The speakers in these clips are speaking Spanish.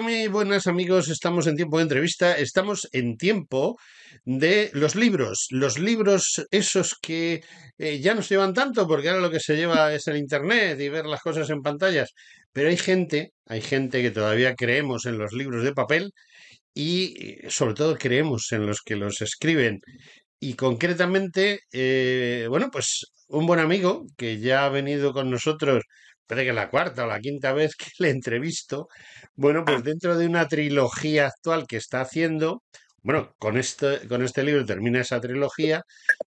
muy buenas amigos, estamos en tiempo de entrevista, estamos en tiempo de los libros esos que ya no se llevan tanto porque ahora lo que se lleva es el internet y ver las cosas en pantallas, pero hay gente que todavía creemos en los libros de papel y sobre todo creemos en los que los escriben y concretamente, bueno, pues un buen amigo que ya ha venido con nosotros, parece que la cuarta o la quinta vez que le entrevisto, bueno, pues dentro de una trilogía actual que está haciendo, bueno, con este libro termina esa trilogía,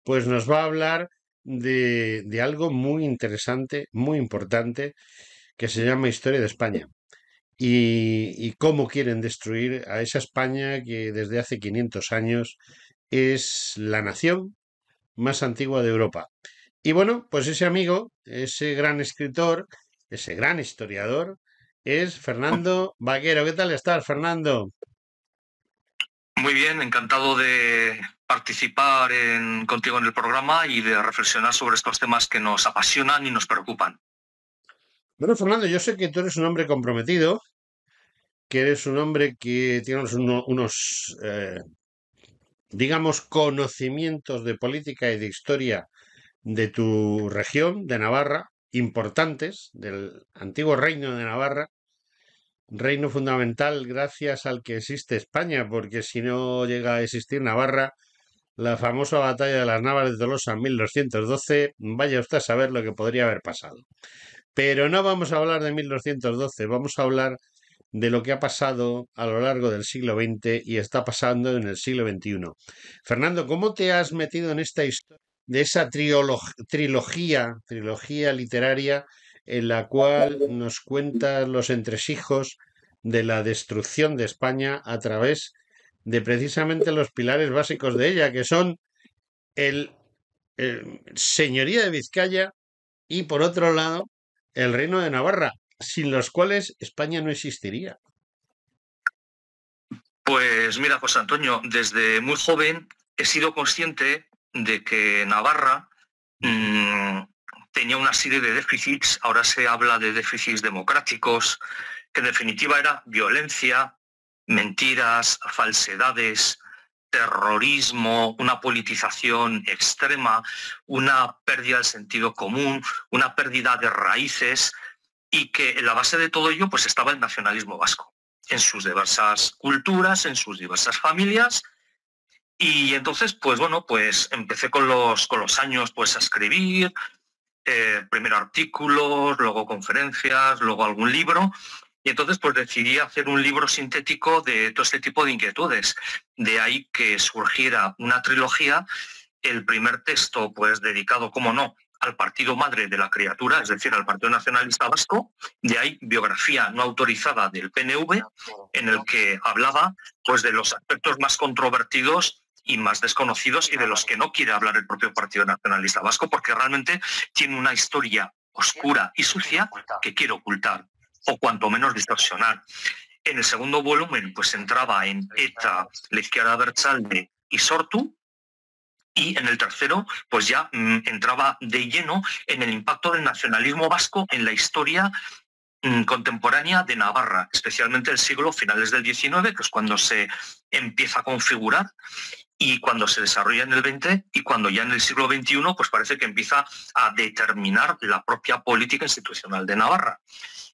pues nos va a hablar de algo muy interesante, muy importante, que se llama Historia de España. Y cómo quieren destruir a esa España que desde hace 500 años es la nación más antigua de Europa. Y bueno, pues ese amigo, ese gran escritor, ese gran historiador, es Fernando Vaquero. ¿Qué tal estás, Fernando? Muy bien, encantado de participar contigo en el programa y de reflexionar sobre estos temas que nos apasionan y nos preocupan. Bueno, Fernando, yo sé que tú eres un hombre comprometido, que eres un hombre que tiene digamos, conocimientos de política y de historia de tu región, de Navarra, importantes, del antiguo reino de Navarra, reino fundamental gracias al que existe España, porque si no llega a existir Navarra, la famosa batalla de las Navas de Tolosa en 1212, vaya usted a saber lo que podría haber pasado. Pero no vamos a hablar de 1212, vamos a hablar de lo que ha pasado a lo largo del siglo XX y está pasando en el siglo XXI. Fernando, ¿cómo te has metido en esta historia de esa trilogía literaria en la cual nos cuentas los entresijos de la destrucción de España a través de precisamente los pilares básicos de ella, que son el, el señoría de Vizcaya y por otro lado el reino de Navarra, sin los cuales España no existiría? Pues mira, José Antonio, desde muy joven he sido consciente de que Navarra mmm, tenía una serie de déficits. Ahora se habla de déficits democráticos, que en definitiva era violencia, mentiras, falsedades, terrorismo, una politización extrema, una pérdida del sentido común, una pérdida de raíces, y que en la base de todo ello pues estaba el nacionalismo vasco, en sus diversas culturas, en sus diversas familias. Y entonces, pues bueno, pues empecé con los años pues a escribir, primero artículos, luego conferencias, luego algún libro. Y entonces pues decidí hacer un libro sintético de todo este tipo de inquietudes. De ahí que surgiera una trilogía. El primer texto pues dedicado, como no, al partido madre de la criatura, es decir, al Partido Nacionalista Vasco. De ahí biografía no autorizada del PNV, en el que hablaba pues de los aspectos más controvertidos y más desconocidos y de los que no quiere hablar el propio Partido Nacionalista Vasco, porque realmente tiene una historia oscura y sucia que quiere ocultar o cuanto menos distorsionar. En el segundo volumen pues entraba en ETA, la izquierda Abertzale y Sortu, y en el tercero pues ya entraba de lleno en el impacto del nacionalismo vasco en la historia contemporánea de Navarra, especialmente el siglo finales del XIX, que es cuando se empieza a configurar, y cuando se desarrolla en el XX, y cuando ya en el siglo XXI pues parece que empieza a determinar la propia política institucional de Navarra.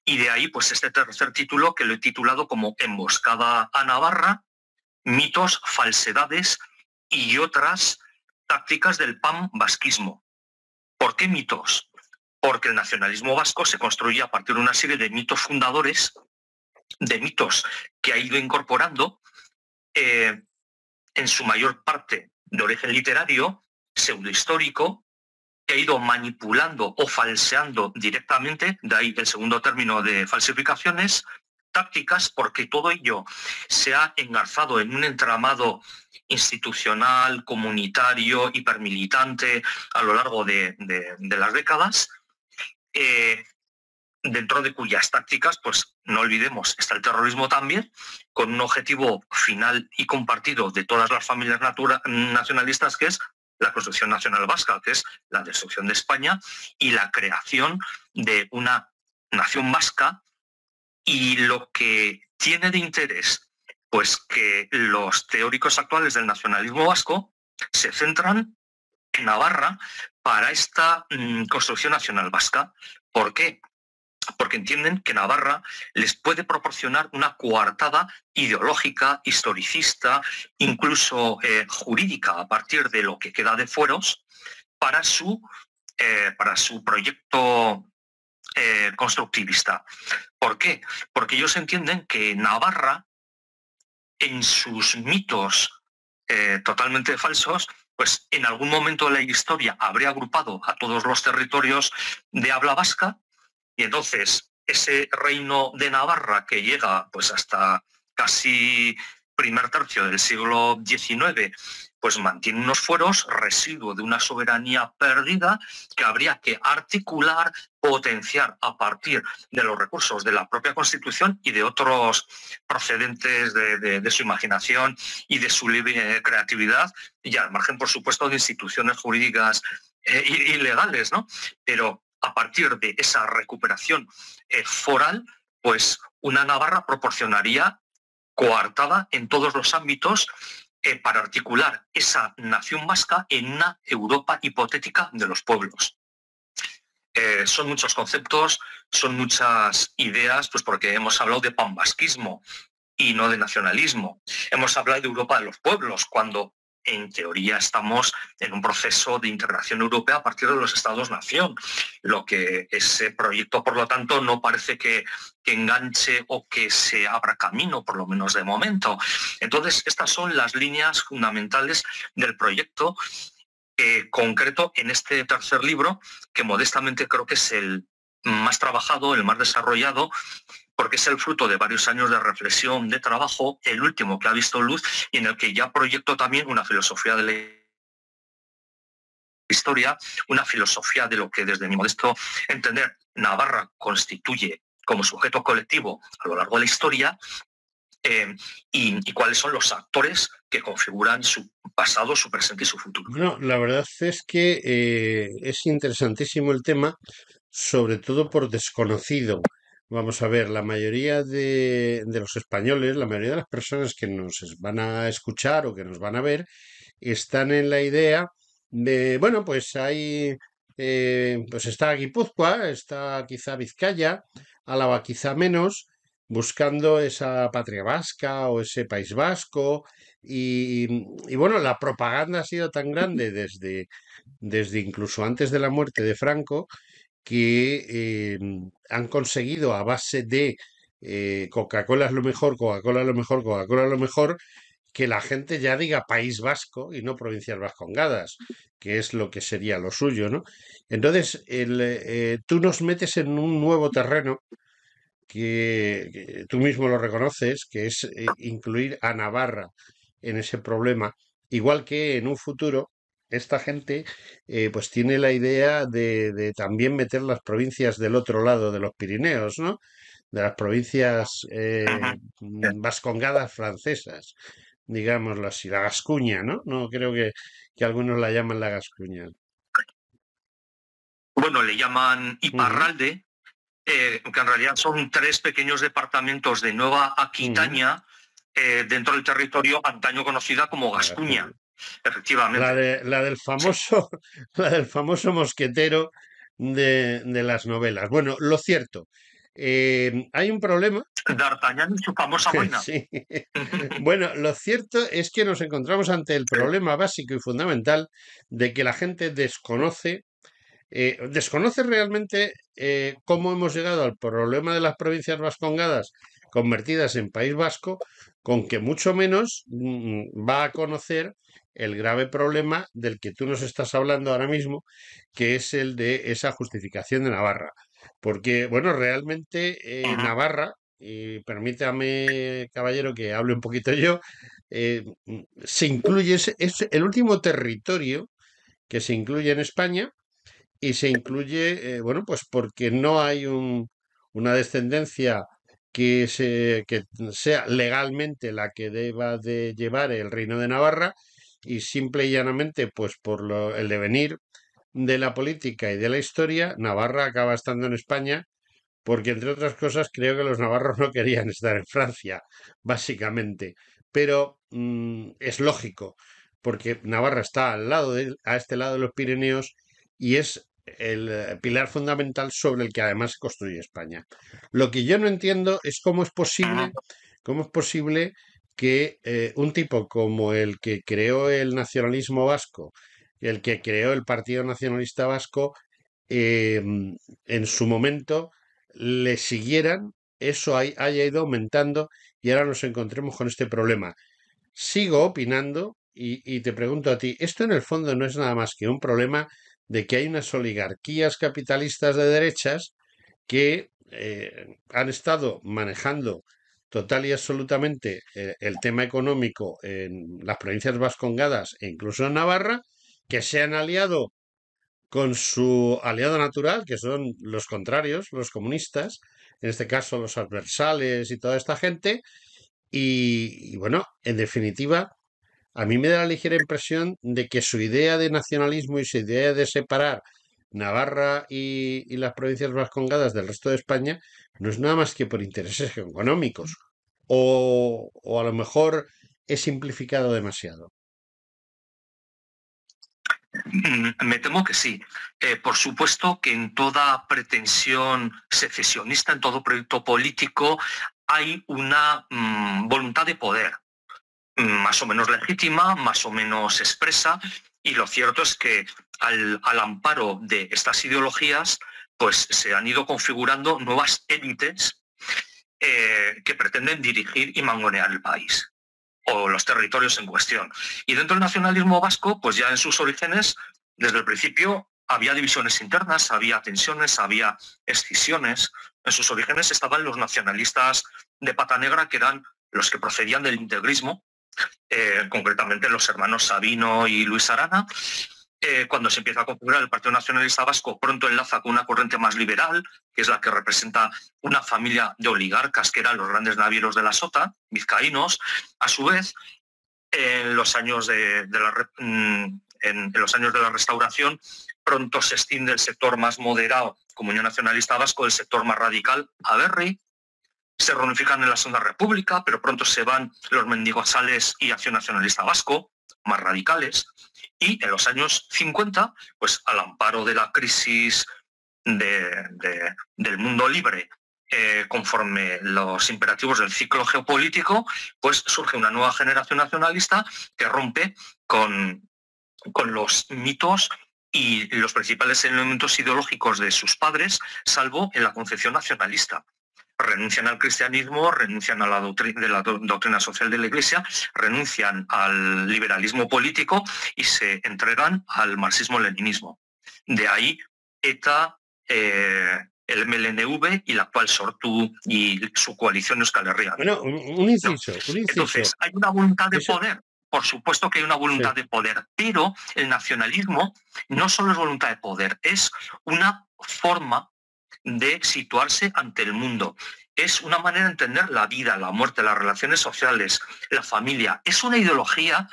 Y de ahí pues este tercer título, que lo he titulado como Emboscada a Navarra, mitos, falsedades y otras tácticas del panvasquismo. ¿Por qué mitos? Porque el nacionalismo vasco se construye a partir de una serie de mitos fundadores, de mitos que ha ido incorporando, en su mayor parte de origen literario, pseudohistórico, que ha ido manipulando o falseando directamente, de ahí el segundo término de falsificaciones, tácticas, porque todo ello se ha engarzado en un entramado institucional, comunitario, hipermilitante a lo largo de las décadas, dentro de cuyas tácticas, pues no olvidemos, está el terrorismo también, con un objetivo final y compartido de todas las familias nacionalistas, que es la construcción nacional vasca, que es la destrucción de España y la creación de una nación vasca Y lo que tiene de interés, pues que los teóricos actuales del nacionalismo vasco se centran en Navarra para esta construcción nacional vasca. ¿Por qué? Porque entienden que Navarra les puede proporcionar una coartada ideológica, historicista, incluso jurídica, a partir de lo que queda de fueros, para su proyecto constructivista. ¿Por qué? Porque ellos entienden que Navarra, en sus mitos totalmente falsos, pues en algún momento de la historia habría agrupado a todos los territorios de habla vasca, y entonces ese reino de Navarra que llega pues hasta casi primer tercio del siglo XIX, pues mantiene unos fueros, residuo de una soberanía perdida que habría que articular, potenciar a partir de los recursos de la propia Constitución y de otros procedentes de su imaginación y de su libre creatividad, y al margen, por supuesto, de instituciones jurídicas y legales, ¿no? Pero a partir de esa recuperación foral, pues una Navarra proporcionaría coartada en todos los ámbitos para articular esa nación vasca en una Europa hipotética de los pueblos. Son muchos conceptos, son muchas ideas, pues porque hemos hablado de panvasquismo y no de nacionalismo. Hemos hablado de Europa de los pueblos, cuando en teoría estamos en un proceso de integración europea a partir de los Estados-nación. Lo que ese proyecto, por lo tanto, no parece que enganche o que se abra camino, por lo menos de momento. Entonces, estas son las líneas fundamentales del proyecto concreto en este tercer libro, que modestamente creo que es el más trabajado, el más desarrollado, porque es el fruto de varios años de reflexión, de trabajo, el último que ha visto luz y en el que ya proyecto también una filosofía de la historia, una filosofía de lo que desde mi modesto entender Navarra constituye como sujeto colectivo a lo largo de la historia, y cuáles son los actores que configuran su pasado, su presente y su futuro. Bueno, la verdad es que es interesantísimo el tema, sobre todo por desconocido. Vamos a ver, la mayoría de los españoles, la mayoría de las personas que nos van a escuchar o que nos van a ver, están en la idea de, bueno, pues hay, pues está Guipúzcoa, está quizá Vizcaya, Álava quizá menos, buscando esa patria vasca o ese país vasco. Y bueno, la propaganda ha sido tan grande desde incluso antes de la muerte de Franco que han conseguido a base de Coca-Cola es lo mejor, Coca-Cola es lo mejor, Coca-Cola es lo mejor, que la gente ya diga País Vasco y no Provincias Vascongadas, que es lo que sería lo suyo, ¿no? Entonces, tú nos metes en un nuevo terreno que tú mismo lo reconoces, que es incluir a Navarra en ese problema, igual que en un futuro esta gente pues tiene la idea de también meter las provincias del otro lado de los Pirineos, ¿no? De las provincias vascongadas francesas, digámoslo así, la Gascuña, ¿no? No creo que algunos la llaman la Gascuña. Bueno, le llaman Ujú, Iparralde, que en realidad son 3 pequeños departamentos de Nueva ujú, Aquitania dentro del territorio antaño conocida como la Gascuña, Gascuña. efectivamente. La del Sí. famoso, la del famoso mosquetero de las novelas. Bueno, lo cierto, hay un problema. D'Artagnan y su famosa boina. Sí. Bueno, lo cierto es que nos encontramos ante el problema básico y fundamental de que la gente desconoce realmente cómo hemos llegado al problema de las provincias vascongadas convertidas en País Vasco, con que mucho menos va a conocer el grave problema del que tú nos estás hablando ahora mismo, que es el de esa justificación de Navarra. Porque, bueno, realmente Navarra, y permítame, caballero, que hable un poquito yo, se incluye, es el último territorio que se incluye en España y se incluye, bueno, pues porque no hay una descendencia que sea legalmente la que deba de llevar el Reino de Navarra y simple y llanamente, pues por el devenir de la política y de la historia, Navarra acaba estando en España porque entre otras cosas creo que los navarros no querían estar en Francia, básicamente. Pero es lógico, porque Navarra está a este lado de los Pirineos y es el pilar fundamental sobre el que además se construye España. Lo que yo no entiendo es cómo es posible que un tipo como el que creó el nacionalismo vasco, el que creó el Partido Nacionalista Vasco, eh, en su momento le siguieran, eso haya ido aumentando y ahora nos encontremos con este problema. Sigo opinando y te pregunto a ti, esto en el fondo no es nada más que un problema de que hay unas oligarquías capitalistas de derechas que han estado manejando total y absolutamente el tema económico en las provincias vascongadas e incluso en Navarra, que se han aliado con su aliado natural, que son los contrarios, los comunistas, en este caso los adversales y toda esta gente, y bueno, en definitiva, a mí me da la ligera impresión de que su idea de nacionalismo y su idea de separar Navarra y las provincias vascongadas del resto de España no es nada más que por intereses económicos. O a lo mejor he simplificado demasiado. Me temo que sí. Por supuesto que en toda pretensión secesionista, en todo proyecto político, hay una voluntad de poder, más o menos legítima, más o menos expresa, y lo cierto es que al amparo de estas ideologías, pues se han ido configurando nuevas élites que pretenden dirigir y mangonear el país o los territorios en cuestión. Y dentro del nacionalismo vasco, pues ya en sus orígenes, desde el principio, había divisiones internas, había tensiones, había escisiones. En sus orígenes estaban los nacionalistas de pata negra, que eran los que procedían del integrismo, concretamente los hermanos Sabino y Luis Arana. Cuando se empieza a configurar el Partido Nacionalista Vasco, pronto enlaza con una corriente más liberal, que es la que representa una familia de oligarcas que eran los grandes navieros de la Sota, vizcaínos. A su vez, en los años de la Restauración, pronto se extiende el sector más moderado, Comunión Nacionalista Vasco, el sector más radical, Aberri. Se reunifican en la Segunda República, pero pronto se van los mendigosales y Acción Nacionalista Vasco, más radicales. Y en los años 50, pues al amparo de la crisis del mundo libre, conforme los imperativos del ciclo geopolítico, pues surge una nueva generación nacionalista que rompe con los mitos y los principales elementos ideológicos de sus padres, salvo en la concepción nacionalista. Renuncian al cristianismo, renuncian a la doctrina social de la Iglesia, renuncian al liberalismo político y se entregan al marxismo-leninismo. De ahí ETA, el MLNV y la actual Sortu y su coalición Euskal Herria. Bueno, un inciso. Entonces, hay una voluntad de poder. Por supuesto que hay una voluntad de poder, pero el nacionalismo no solo es voluntad de poder, es una forma de situarse ante el mundo. Es una manera de entender la vida, la muerte, las relaciones sociales, la familia. Es una ideología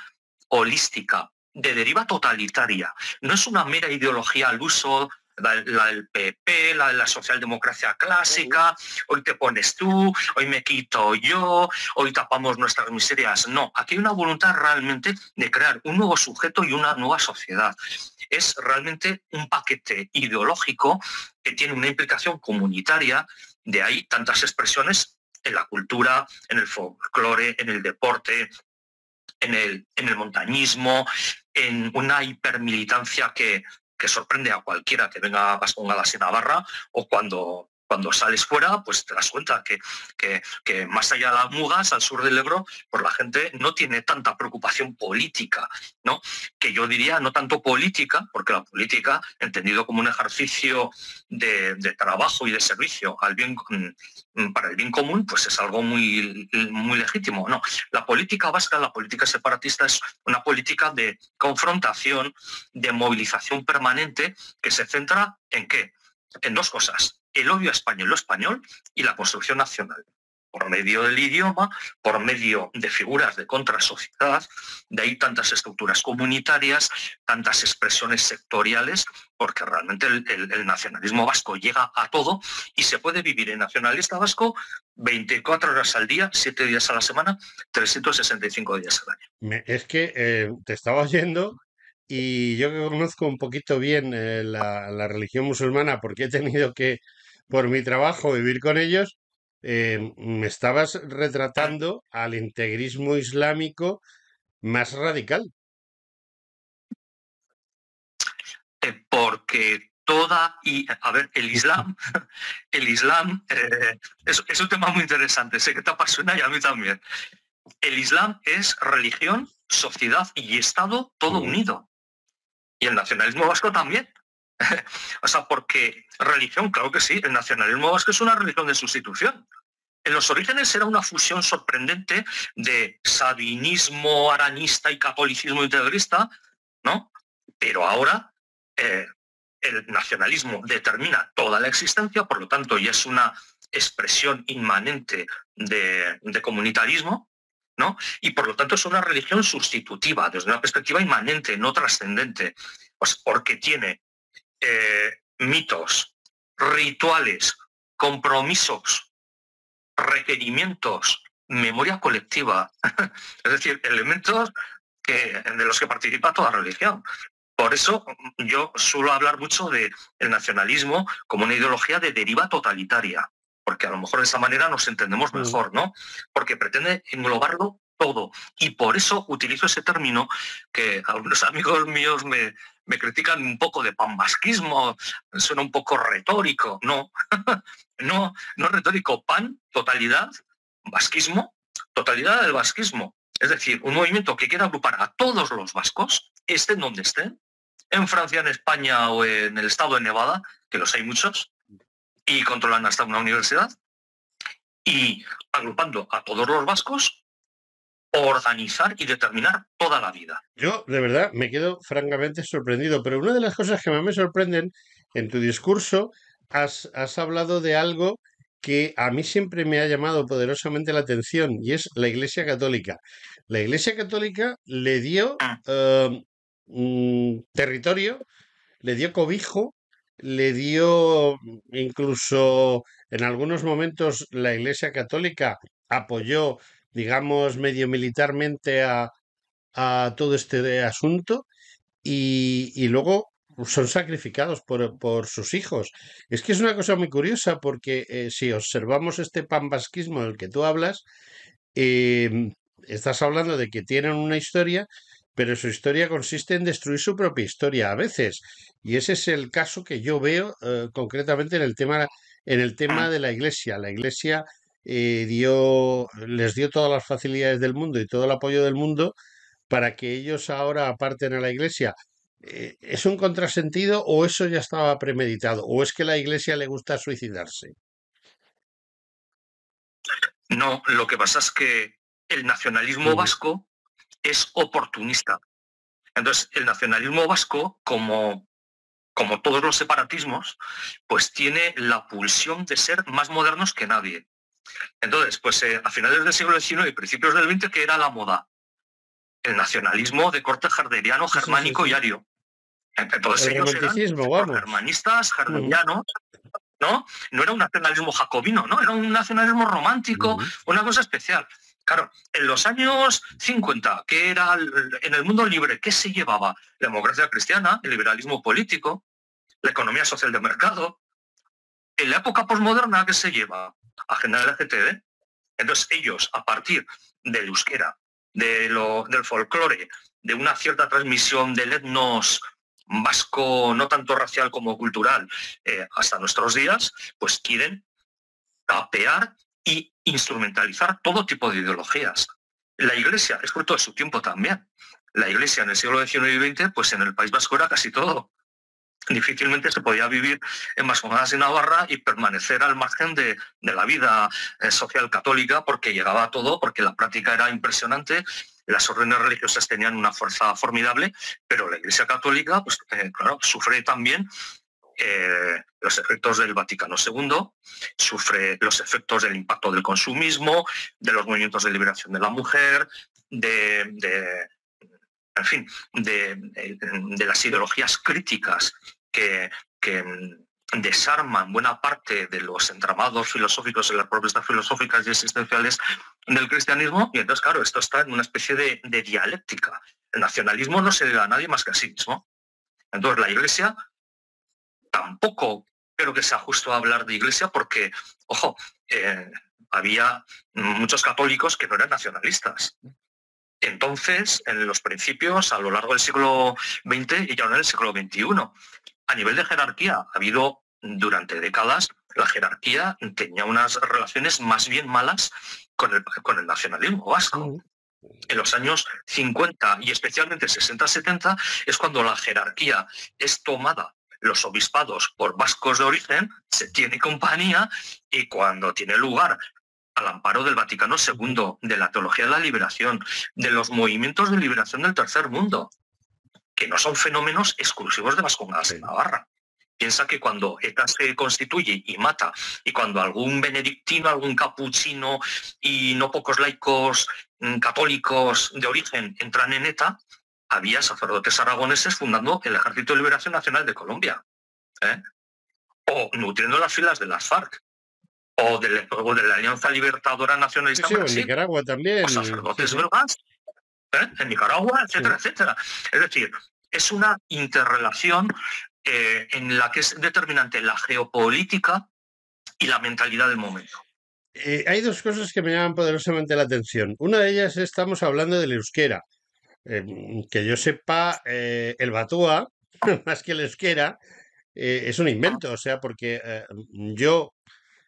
holística, de deriva totalitaria. No es una mera ideología al uso, la del PP, la de la socialdemocracia clásica, hoy te pones tú, hoy me quito yo, hoy tapamos nuestras miserias. No, aquí hay una voluntad realmente de crear un nuevo sujeto y una nueva sociedad. Es realmente un paquete ideológico que tiene una implicación comunitaria, de ahí tantas expresiones en la cultura, en el folclore, en el deporte, en el montañismo, en una hipermilitancia que sorprende a cualquiera que venga a Vascongadas y Navarra, o cuando sales fuera, pues te das cuenta que más allá de las Mugas, al sur del Ebro, pues la gente no tiene tanta preocupación política, ¿no? Que yo diría no tanto política, porque la política, entendido como un ejercicio de trabajo y de servicio al bien, para el bien común, pues es algo muy, muy legítimo. No, la política vasca, la política separatista es una política de confrontación, de movilización permanente, que se centra ¿en qué? En dos cosas: el odio a España y lo español y la construcción nacional. por medio del idioma, por medio de figuras de contrasociedad, de ahí tantas estructuras comunitarias, tantas expresiones sectoriales, porque realmente el nacionalismo vasco llega a todo y se puede vivir en nacionalista vasco 24 horas al día, 7 días a la semana, 365 días al año. Es que te estaba oyendo y yo que conozco un poquito bien la religión musulmana porque he tenido que, por mi trabajo, vivir con ellos, me estabas retratando al integrismo islámico más radical. Porque a ver, el Islam, es un tema muy interesante, sé que te apasiona y a mí también. El Islam es religión, sociedad y Estado todo unido. Y el nacionalismo vasco también. O sea, porque religión, claro que sí, el nacionalismo vasco es una religión de sustitución. En los orígenes era una fusión sorprendente de sabinismo aranista y catolicismo integrista, ¿no? Pero ahora el nacionalismo determina toda la existencia, por lo tanto ya es una expresión inmanente de comunitarismo, ¿no? Y por lo tanto es una religión sustitutiva, desde una perspectiva inmanente, no trascendente, pues porque tiene mitos, rituales, compromisos, requerimientos, memoria colectiva, es decir, elementos de los que participa toda religión. Por eso yo suelo hablar mucho del nacionalismo como una ideología de deriva totalitaria, porque a lo mejor de esa manera nos entendemos mejor, ¿no? Porque pretende englobarlo todo. Y por eso utilizo ese término que algunos amigos míos me critican un poco de panvasquismo, suena un poco retórico. No, no es retórico. Pan, totalidad, vasquismo, totalidad del vasquismo. Es decir, un movimiento que quiera agrupar a todos los vascos, estén donde estén, en Francia, en España o en el estado de Nevada, que los hay muchos, y controlan hasta una universidad, y agrupando a todos los vascos, organizar y determinar toda la vida. Yo, de verdad, me quedo francamente sorprendido, pero una de las cosas que más me sorprenden en tu discurso, has hablado de algo que a mí siempre me ha llamado poderosamente la atención y es la Iglesia Católica. La Iglesia Católica le dio territorio, le dio cobijo, le dio incluso en algunos momentos la Iglesia Católica apoyó, digamos, medio militarmente a todo este asunto y luego son sacrificados por sus hijos. Es que es una cosa muy curiosa porque si observamos este panvasquismo del que tú hablas, estás hablando de que tienen una historia, pero su historia consiste en destruir su propia historia a veces. Y ese es el caso que yo veo concretamente en el tema de la Iglesia. La Iglesia les dio todas las facilidades del mundo y todo el apoyo del mundo para que ellos ahora aparten a la Iglesia. ¿Es un contrasentido o eso ya estaba premeditado? ¿O es que a la Iglesia le gusta suicidarse? No, lo que pasa es que el nacionalismo vasco es oportunista. Entonces, el nacionalismo vasco, como todos los separatismos, pues tiene la pulsión de ser más modernos que nadie. Entonces, pues a finales del siglo XIX y principios del XX, ¿qué era la moda? El nacionalismo de corte herderiano, germánico y ario. Entonces El ellos eran germanistas, herderianos, ¿no? No era un nacionalismo jacobino, ¿no? Era un nacionalismo romántico, una cosa especial. Claro, en los años 50, que era en el mundo libre, ¿qué se llevaba? La democracia cristiana, el liberalismo político, la economía social de mercado. En la época posmoderna, ¿qué se lleva? Agenda LGTB. Entonces ellos, a partir del euskera, del folclore, de una cierta transmisión del etnos vasco, no tanto racial como cultural, hasta nuestros días, pues quieren capear y instrumentalizar todo tipo de ideologías. La Iglesia es fruto de su tiempo también. La Iglesia en el siglo XIX y XX, pues en el País Vasco era casi todo. Difícilmente se podía vivir en Masconadas y Navarra y permanecer al margen de la vida social católica, porque llegaba a todo, porque la práctica era impresionante, las órdenes religiosas tenían una fuerza formidable, pero la Iglesia Católica, pues claro, sufre también los efectos del Vaticano II, sufre los efectos del impacto del consumismo, de los movimientos de liberación de la mujer, en fin, de las ideologías críticas que desarman buena parte de los entramados filosóficos y las propuestas filosóficas y existenciales del cristianismo. Y entonces, claro, esto está en una especie de dialéctica. El nacionalismo no se le da a nadie más que a sí mismo. Entonces, la Iglesia tampoco creo que sea justo hablar de Iglesia porque, ojo, había muchos católicos que no eran nacionalistas. Entonces, en los principios, a lo largo del siglo XX y ya en el siglo XXI, a nivel de jerarquía, ha habido durante décadas, la jerarquía tenía unas relaciones más bien malas con el nacionalismo vasco. En los años 50 y especialmente 60-70 es cuando la jerarquía es tomada, los obispados por vascos de origen, se tiene compañía, y cuando tiene lugar al amparo del Vaticano II, de la teología de la liberación, de los movimientos de liberación del tercer mundo, que no son fenómenos exclusivos de Vascongadas en Navarra. Piensa que cuando ETA se constituye y mata, y cuando algún benedictino, algún capuchino y no pocos laicos católicos de origen entran en ETA, había sacerdotes aragoneses fundando el Ejército de Liberación Nacional de Colombia, o nutriendo las filas de las FARC, o de la Alianza Libertadora Nacionalista. Sí, en Nicaragua también. O sacerdotes belgas, en Nicaragua, etcétera, etcétera. Es decir, es una interrelación en la que es determinante la geopolítica y la mentalidad del momento. Hay dos cosas que me llaman poderosamente la atención. Una de ellas estamos hablando del euskera. Que yo sepa, el batúa, más que el euskera, es un invento. O sea, porque yo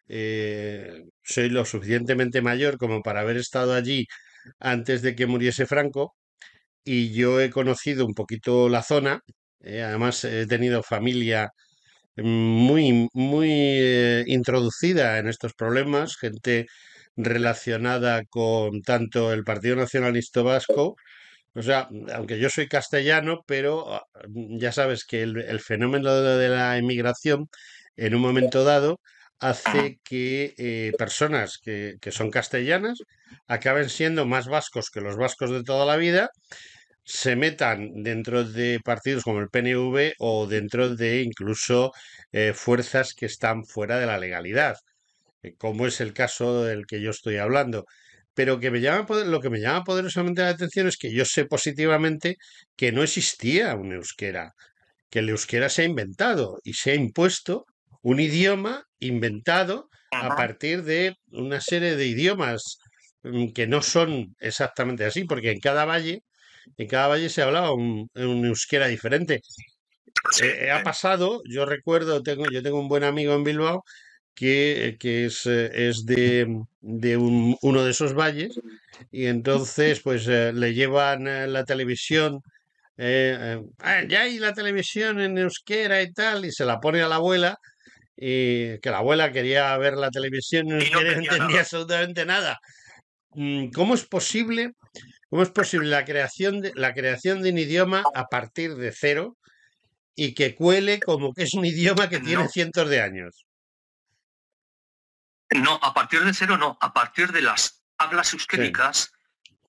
soy lo suficientemente mayor como para haber estado allí antes de que muriese Franco, y yo he conocido un poquito la zona. Además, he tenido familia muy introducida en estos problemas, gente relacionada con tanto el Partido Nacionalista Vasco, o sea, aunque yo soy castellano, pero ya sabes que el fenómeno de la emigración en un momento dado hace que personas que son castellanas acaben siendo más vascos que los vascos de toda la vida, se metan dentro de partidos como el PNV o dentro de incluso fuerzas que están fuera de la legalidad, como es el caso del que yo estoy hablando. Pero lo que me llama poderosamente la atención es que yo sé positivamente que no existía un euskera, que el euskera se ha inventado y se ha impuesto un idioma inventado a partir de una serie de idiomas que no son exactamente así, porque en cada valle se hablaba un euskera diferente. Ha pasado, yo recuerdo, yo tengo un buen amigo en Bilbao que es de uno de esos valles, y entonces pues le llevan la televisión, ya hay la televisión en euskera y tal, y se la pone a la abuela, y que la abuela quería ver la televisión en euskera y no entendía absolutamente nada. ¿Cómo es posible? ¿Cómo es posible la creación de un idioma a partir de cero y que cuele como que es un idioma que tiene cientos de años? No, a partir de cero no, a partir de las hablas euskéricas,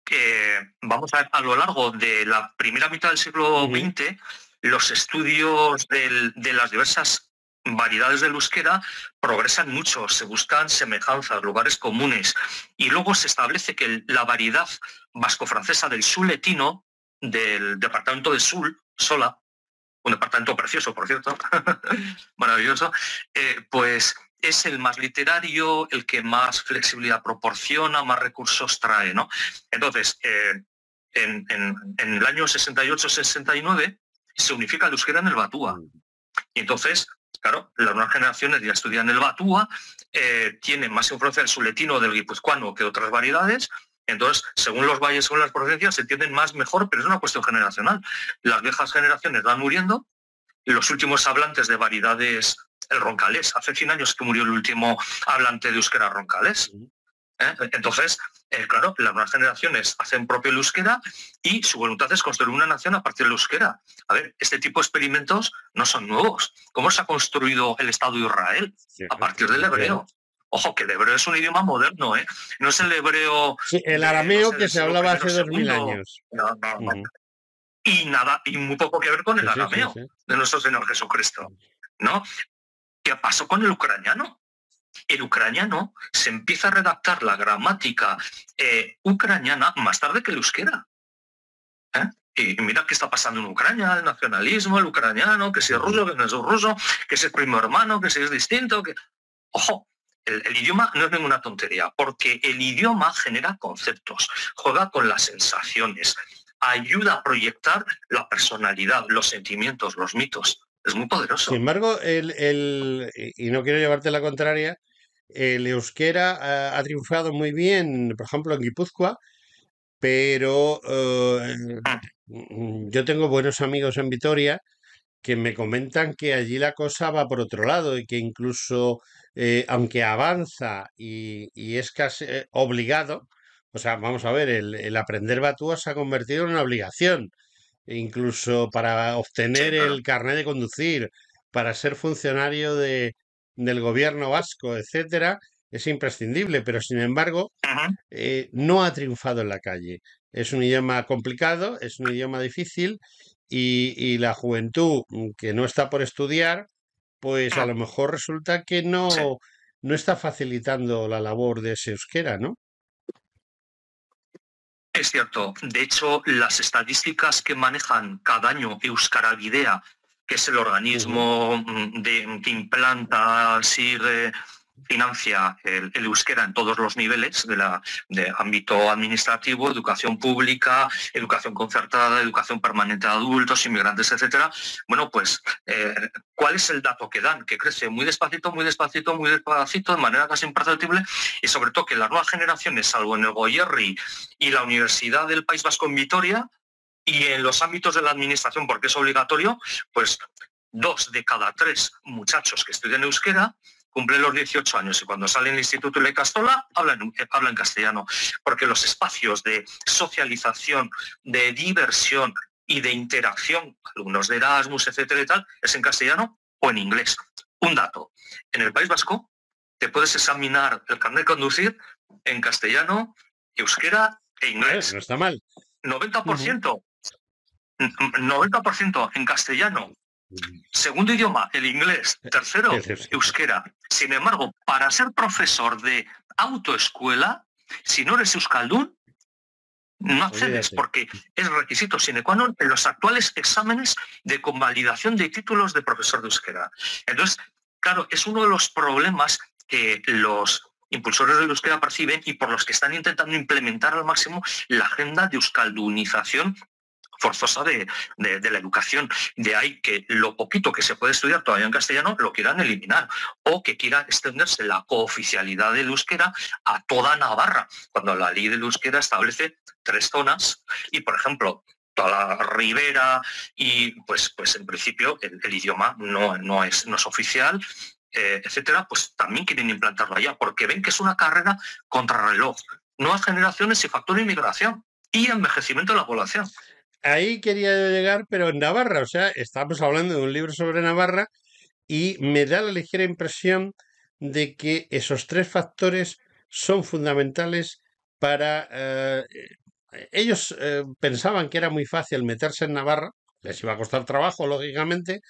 que vamos a ver, a lo largo de la primera mitad del siglo XX, los estudios de las diversas variedades del euskera progresan mucho, se buscan semejanzas, lugares comunes, y luego se establece que la variedad vasco-francesa del suletino, del departamento de Sola, un departamento precioso, por cierto, maravilloso, pues es el más literario, el que más flexibilidad proporciona, más recursos trae, ¿no? Entonces, en el año 68-69 se unifica el euskera en el batúa. Y entonces, claro, las nuevas generaciones ya estudian el batúa, tienen más influencia del suletino, del guipuzcoano que otras variedades. Entonces, según los valles, según las provincias, se entienden más mejor, pero es una cuestión generacional. Las viejas generaciones van muriendo, y los últimos hablantes de variedades, el roncalés, hace 100 años que murió el último hablante de euskera roncalés. Entonces, claro, las nuevas generaciones hacen propio el euskera y su voluntad es construir una nación a partir del euskera. A ver, este tipo de experimentos no son nuevos. ¿Cómo se ha construido el Estado de Israel? A partir del hebreo. Ojo, que el hebreo es un idioma moderno, ¿eh? No es el hebreo... Sí, el arameo que se hablaba hace 2000 años. No. Y nada, y muy poco que ver con el arameo de nuestro Señor Jesucristo, ¿no? ¿Qué pasó con el ucraniano? El ucraniano se empieza a redactar la gramática ucraniana más tarde que el euskera. Y mira qué está pasando en Ucrania, el nacionalismo, el ucraniano, que si es ruso, que no es ruso, que si es primo hermano, que si es distinto. Ojo, el idioma no es ninguna tontería, porque el idioma genera conceptos, juega con las sensaciones, ayuda a proyectar la personalidad, los sentimientos, los mitos. Es muy poderoso. Sin embargo, y no quiero llevarte la contraria, el euskera ha triunfado muy bien, por ejemplo, en Guipúzcoa, pero yo tengo buenos amigos en Vitoria que me comentan que allí la cosa va por otro lado y que incluso, aunque avanza y es casi obligado, o sea, vamos a ver, el aprender batúa se ha convertido en una obligación, incluso para obtener el carnet de conducir, para ser funcionario del gobierno vasco, etcétera, es imprescindible, pero sin embargo, no ha triunfado en la calle. Es un idioma complicado, es un idioma difícil y la juventud que no está por estudiar, pues a lo mejor resulta que no está facilitando la labor de ese euskera, ¿no? Es cierto. De hecho, las estadísticas que manejan cada año Euskarabidea, que es el organismo que implanta, sigue, financia el euskera en todos los niveles de ámbito administrativo, educación pública, educación concertada, educación permanente de adultos, inmigrantes, etcétera. Bueno, pues, ¿cuál es el dato que dan? Que crece muy despacito, muy despacito, muy despacito, de manera casi imperceptible, y sobre todo que las nuevas generaciones, salvo en el Goierri y la Universidad del País Vasco en Vitoria, y en los ámbitos de la administración, porque es obligatorio, pues 2 de cada 3 muchachos que estudian euskera cumplen los 18 años y cuando salen del Instituto de la Icastola hablan castellano, porque los espacios de socialización, de diversión y de interacción, alumnos de Erasmus, etcétera y tal, es en castellano o en inglés. Un dato, en el País Vasco te puedes examinar el carnet de conducir en castellano, euskera e inglés. No está mal. 90%. 90% en castellano. Segundo idioma, el inglés. Tercero, euskera. Sin embargo, para ser profesor de autoescuela, si no eres euskaldún, no accedes, porque es requisito sine qua non en los actuales exámenes de convalidación de títulos de profesor de euskera. Entonces, claro, es uno de los problemas que los impulsores del euskera perciben y por los que están intentando implementar al máximo la agenda de euskaldunización forzosa de la educación. De ahí que lo poquito que se puede estudiar todavía en castellano lo quieran eliminar o que quiera extenderse la cooficialidad del euskera a toda Navarra, cuando la ley del euskera establece 3 zonas y, por ejemplo, toda la ribera y pues en principio el idioma no es oficial, etcétera, pues también quieren implantarlo allá porque ven que es una carrera contrarreloj. Nuevas generaciones y factor de inmigración y envejecimiento de la población. Ahí quería yo llegar, pero en Navarra, o sea, estamos hablando de un libro sobre Navarra y me da la ligera impresión de que esos 3 factores son fundamentales para... ellos pensaban que era muy fácil meterse en Navarra, les iba a costar trabajo, lógicamente,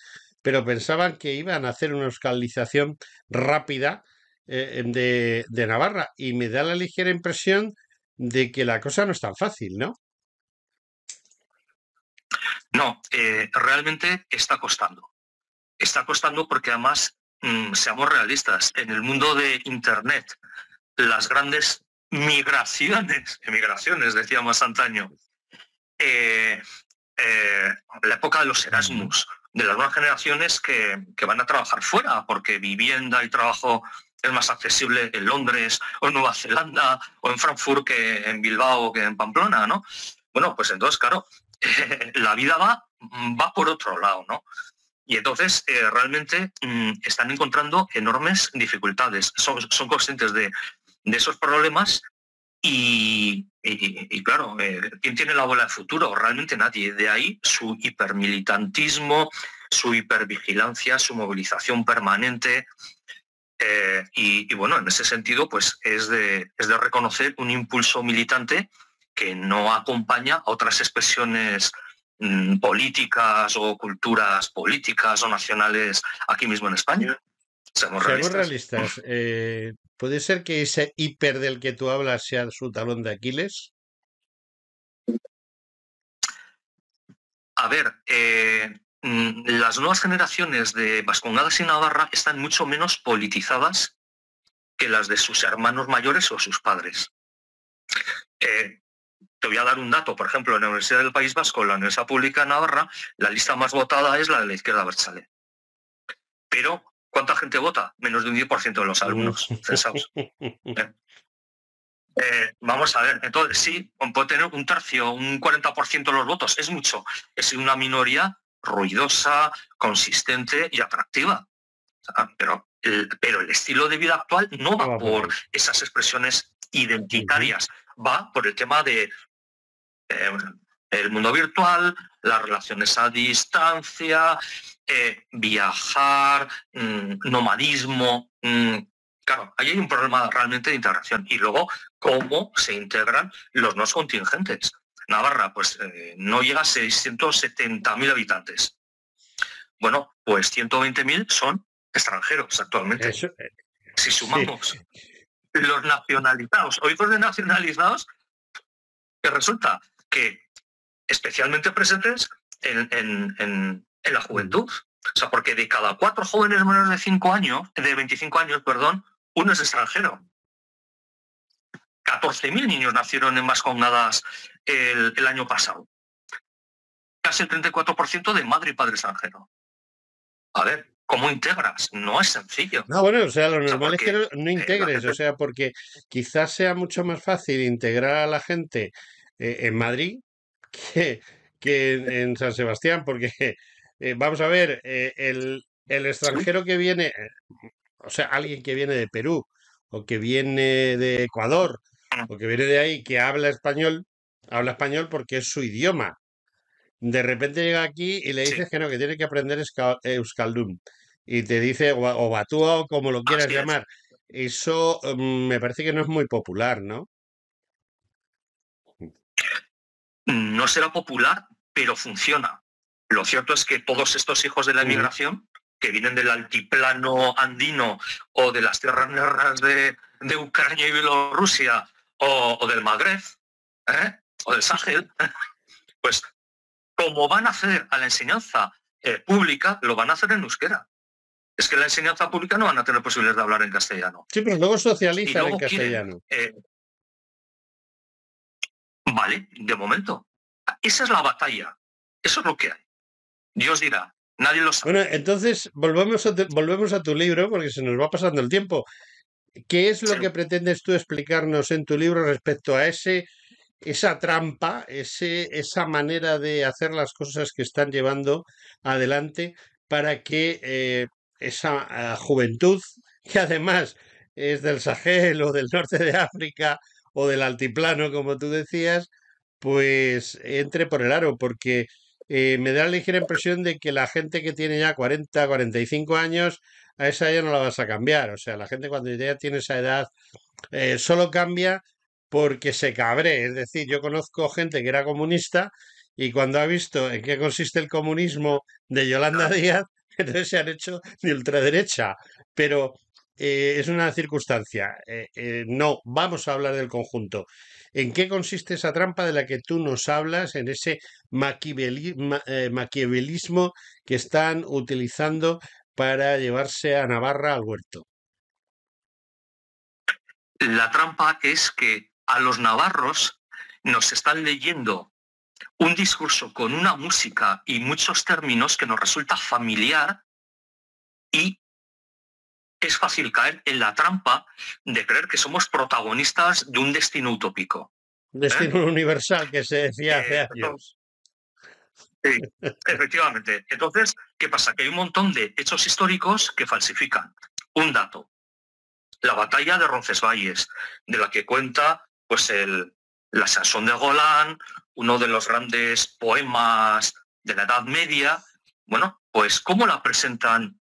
pero pensaban que iban a hacer una euskalización rápida de Navarra y me da la ligera impresión de que la cosa no es tan fácil, ¿no? No, realmente está costando. Está costando porque además, seamos realistas, en el mundo de Internet, las grandes emigraciones, decíamos antaño, la época de los Erasmus, de las nuevas generaciones que van a trabajar fuera, porque vivienda y trabajo es más accesible en Londres o en Nueva Zelanda o en Frankfurt que en Bilbao o que en Pamplona, ¿no? Bueno, pues entonces, claro, la vida va por otro lado, ¿no? Y entonces realmente están encontrando enormes dificultades. Son conscientes de de esos problemas y claro, ¿quién tiene la bola de futuro? Realmente nadie. De ahí su hipermilitantismo, su hipervigilancia, su movilización permanente. Y bueno, en ese sentido, pues es de reconocer un impulso militante que no acompaña a otras expresiones políticas o culturas políticas o nacionales aquí mismo en España. Seamos Seamos realistas. realistas. ¿Puede ser que ese hiper del que tú hablas sea su talón de Aquiles? A ver, las nuevas generaciones de vascongadas y Navarra están mucho menos politizadas que las de sus hermanos mayores o sus padres. Te voy a dar un dato, por ejemplo, en la Universidad del País Vasco, en la Universidad Pública de Navarra, la lista más votada es la de la izquierda abertzale. Pero, ¿cuánta gente vota? Menos de un 10% de los alumnos censados. Vamos a ver, entonces sí, puede tener un tercio, un 40% de los votos, es mucho. Es una minoría ruidosa, consistente y atractiva. Pero el estilo de vida actual no va por esas expresiones identitarias, va por el tema de el mundo virtual, las relaciones a distancia, viajar, nomadismo. Claro, ahí hay un problema realmente de integración. Y luego, ¿cómo se integran los nuevos contingentes? Navarra, pues no llega a 670.000 habitantes. Bueno, pues 120.000 son extranjeros actualmente. Si sumamos los nacionalizados o hijos de nacionalizados, que resulta que especialmente presentes en la juventud. O sea, porque de cada 4 jóvenes menores de 25 años, uno es extranjero. 14.000 niños nacieron en Vascongadas el año pasado. Casi el 34% de madre y padre extranjero. A ver, ¿cómo integras? No es sencillo. No, bueno, o sea, lo normal es que no integres, gente... o sea, porque quizás sea mucho más fácil integrar a la gente en Madrid que en San Sebastián, porque vamos a ver, el extranjero que viene, o sea, alguien que viene de Perú, o que viene de Ecuador, o que viene de ahí, que habla español porque es su idioma. De repente llega aquí y le dices que no, que tiene que aprender Euskaldun. Y te dice, o Batúa, o como lo quieras llamar. Eso me parece que no es muy popular, ¿no? No será popular, pero funciona. Lo cierto es que todos estos hijos de la emigración, que vienen del altiplano andino o de las tierras negras de Ucrania y Bielorrusia o del Magreb, o del Sahel, pues como van a hacer a la enseñanza pública, lo van a hacer en euskera. Es que la enseñanza pública no van a tener posibilidades de hablar en castellano. Sí, pero luego socializan en castellano. Vale, de momento. Esa es la batalla. Eso es lo que hay. Dios dirá, nadie lo sabe. Bueno, entonces volvemos a tu libro, porque se nos va pasando el tiempo. ¿Qué es lo que pretendes tú explicarnos en tu libro respecto a esa trampa, esa manera de hacer las cosas que están llevando adelante para que esa juventud, que además es del Sahel o del norte de África o del altiplano, como tú decías, pues entre por el aro? Porque me da la ligera impresión de que la gente que tiene ya 40, 45 años, a esa ya no la vas a cambiar. O sea, la gente cuando ya tiene esa edad solo cambia porque se cabree. Es decir, yo conozco gente que era comunista y cuando ha visto en qué consiste el comunismo de Yolanda Díaz, entonces se han hecho de ultraderecha. Pero es una circunstancia. No, vamos a hablar del conjunto. ¿En qué consiste esa trampa de la que tú nos hablas, en ese maquiavelismo que están utilizando para llevarse a Navarra al huerto? La trampa es que a los navarros nos están leyendo un discurso con una música y muchos términos que nos resulta familiar y es fácil caer en la trampa de creer que somos protagonistas de un destino utópico. Destino universal que se decía hace años. Sí, efectivamente. Entonces, ¿qué pasa? Que hay un montón de hechos históricos que falsifican. Un dato. la batalla de Roncesvalles, de la que cuenta pues la Chanson de Roland, uno de los grandes poemas de la Edad Media. Bueno, pues cómo la presentan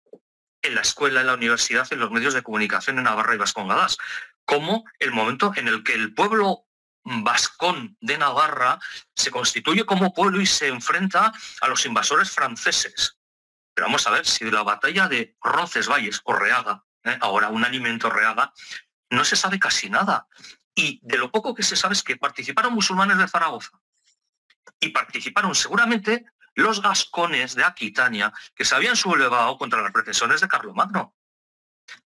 en la escuela, en la universidad, en los medios de comunicación en Navarra y Vascongadas, como el momento en el que el pueblo vascón de Navarra se constituye como pueblo y se enfrenta a los invasores franceses. Pero vamos a ver, si de la batalla de Roncesvalles, Orreaga, ahora unánime Orreaga, no se sabe casi nada. Y de lo poco que se sabe es que participaron musulmanes de Zaragoza y participaron seguramente los gascones de Aquitania, que se habían sublevado contra las pretensiones de Carlomagno.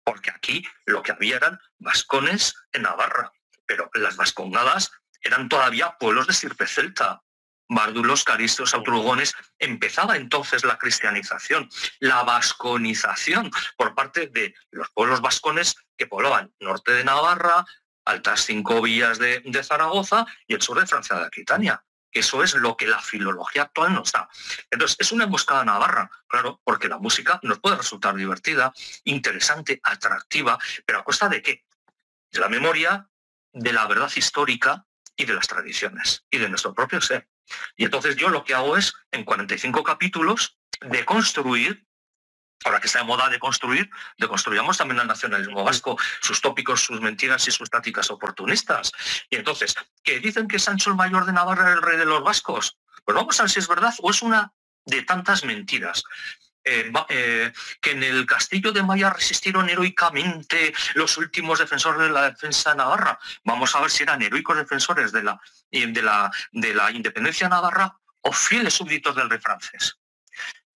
Porque aquí lo que había eran vascones en Navarra, pero las vascongadas eran todavía pueblos de stirpe celta. Bárdulos, caristios, austrogones. Empezaba entonces la cristianización, la vasconización por parte de los pueblos vascones que poblaban norte de Navarra, altas 5 villas de Zaragoza y el sur de Francia de Aquitania. Eso es lo que la filología actual nos da. Entonces, es una emboscada navarra, claro, porque la música nos puede resultar divertida, interesante, atractiva, pero ¿a costa de qué? De la memoria, de la verdad histórica y de las tradiciones, y de nuestro propio ser. Y entonces yo lo que hago es, en 45 capítulos, deconstruir. Ahora que está de moda deconstruyamos también al nacionalismo vasco, sus tópicos, sus mentiras y sus tácticas oportunistas. Y entonces, ¿que dicen que Sancho el Mayor de Navarra era el rey de los vascos? Pues vamos a ver si es verdad o es una de tantas mentiras. Que en el castillo de Maya resistieron heroicamente los últimos defensores de la defensa de Navarra. Vamos a ver si eran heroicos defensores de la independencia navarra o fieles súbditos del rey francés.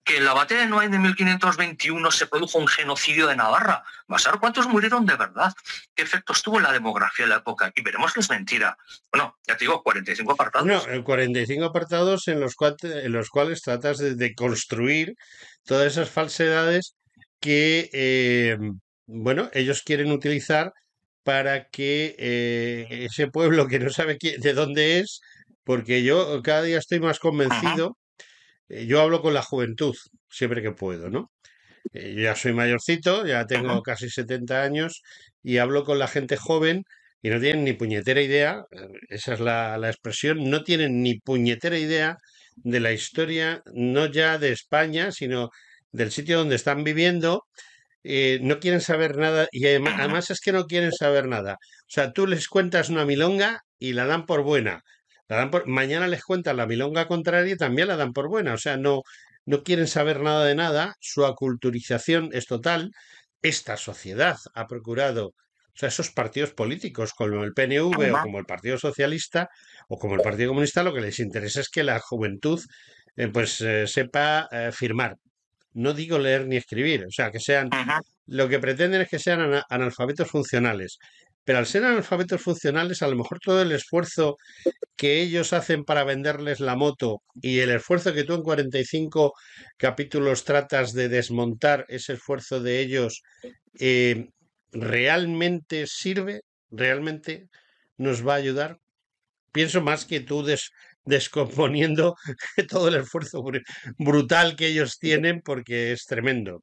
Que en la batalla de Noailles de 1521 se produjo un genocidio de Navarra. Vas a ver cuántos murieron de verdad, qué efectos tuvo en la demografía de la época, y veremos que es mentira. Bueno, ya te digo, 45 apartados. No, 45 apartados en los cuales tratas de construir todas esas falsedades que, bueno, ellos quieren utilizar para que ese pueblo que no sabe de dónde es, porque yo cada día estoy más convencido. Yo hablo con la juventud siempre que puedo, ¿no? Yo ya soy mayorcito, ya tengo casi 70 años y hablo con la gente joven y no tienen ni puñetera idea, esa es la expresión, no tienen ni puñetera idea de la historia, no ya de España, sino del sitio donde están viviendo. No quieren saber nada y además es que no quieren saber nada. O sea, tú les cuentas una milonga y la dan por buena. Mañana les cuentas la milonga contraria y también la dan por buena. O sea, no quieren saber nada de nada. Su aculturización es total. Esta sociedad ha procurado, o sea, esos partidos políticos como el PNV o como el Partido Socialista o como el Partido Comunista, lo que les interesa es que la juventud sepa firmar. No digo leer ni escribir, o sea, que sean, lo que pretenden es que sean analfabetos funcionales. Pero al ser analfabetos funcionales, a lo mejor todo el esfuerzo que ellos hacen para venderles la moto y el esfuerzo que tú en 45 capítulos tratas de desmontar, ese esfuerzo de ellos, ¿realmente sirve? ¿Realmente nos va a ayudar? Pienso más que tú descomponiendo todo el esfuerzo brutal que ellos tienen porque es tremendo.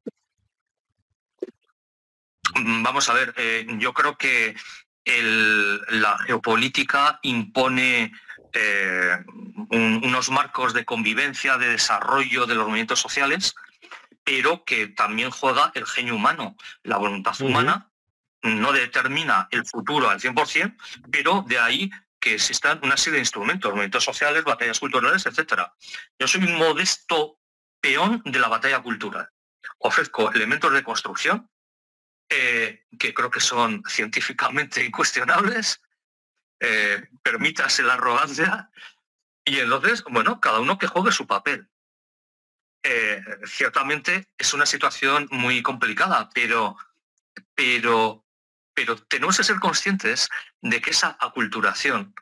Vamos a ver, yo creo que la geopolítica impone unos marcos de convivencia, de desarrollo de los movimientos sociales, pero que también juega el genio humano, la voluntad humana. No determina el futuro al 100%, pero de ahí que existan una serie de instrumentos, movimientos sociales, batallas culturales, etc. Yo soy un modesto peón de la batalla cultural. Ofrezco elementos de construcción que creo que son científicamente incuestionables, permítase la arrogancia, y entonces, bueno, cada uno que juegue su papel. Ciertamente es una situación muy complicada, pero tenemos que ser conscientes de que esa aculturación,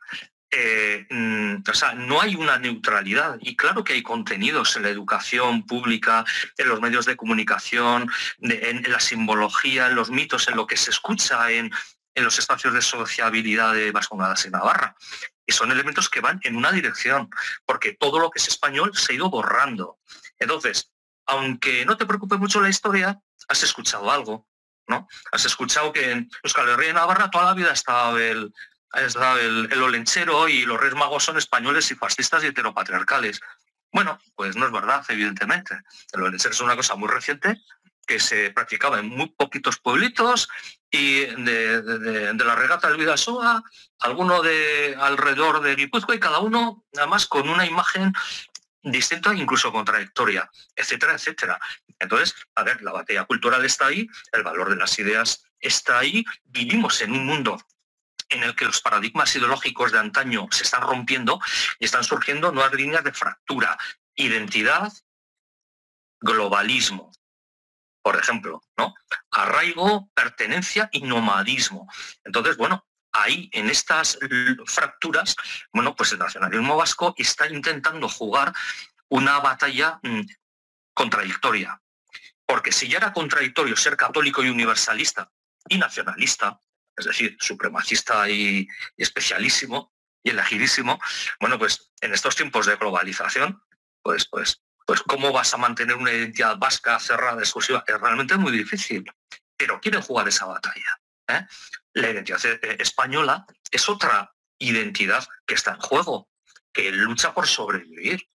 o sea, no hay una neutralidad. Y claro que hay contenidos en la educación pública, en los medios de comunicación, en la simbología, en los mitos, en lo que se escucha en los espacios de sociabilidad de Vascongadas y Navarra. Y son elementos que van en una dirección, porque todo lo que es español se ha ido borrando. Entonces, aunque no te preocupe mucho la historia, has escuchado algo. ¿no? Has escuchado que en Euskal Herria y Navarra toda la vida ha estado el olenchero y los Reyes Magos son españoles y fascistas y heteropatriarcales. Bueno, pues no es verdad, evidentemente. El olenchero es una cosa muy reciente que se practicaba en muy poquitos pueblitos y de la regata del Bidasoa, alguno de alrededor de Guipúzcoa y cada uno además con una imagen distinta, incluso contradictoria, etcétera, etcétera. Entonces, a ver, la batalla cultural está ahí, el valor de las ideas está ahí, vivimos en un mundo en el que los paradigmas ideológicos de antaño se están rompiendo y están surgiendo nuevas líneas de fractura, identidad, globalismo, por ejemplo, ¿no? Arraigo, pertenencia y nomadismo. Entonces, bueno, ahí en estas fracturas, bueno, pues el nacionalismo vasco está intentando jugar una batalla contradictoria. Porque si ya era contradictorio ser católico y universalista y nacionalista, es decir, supremacista y especialísimo y elegidísimo, bueno, pues en estos tiempos de globalización, pues ¿cómo vas a mantener una identidad vasca cerrada, exclusiva? Es realmente muy difícil, pero quieren jugar esa batalla, ¿eh? La identidad española es otra identidad que está en juego, que lucha por sobrevivir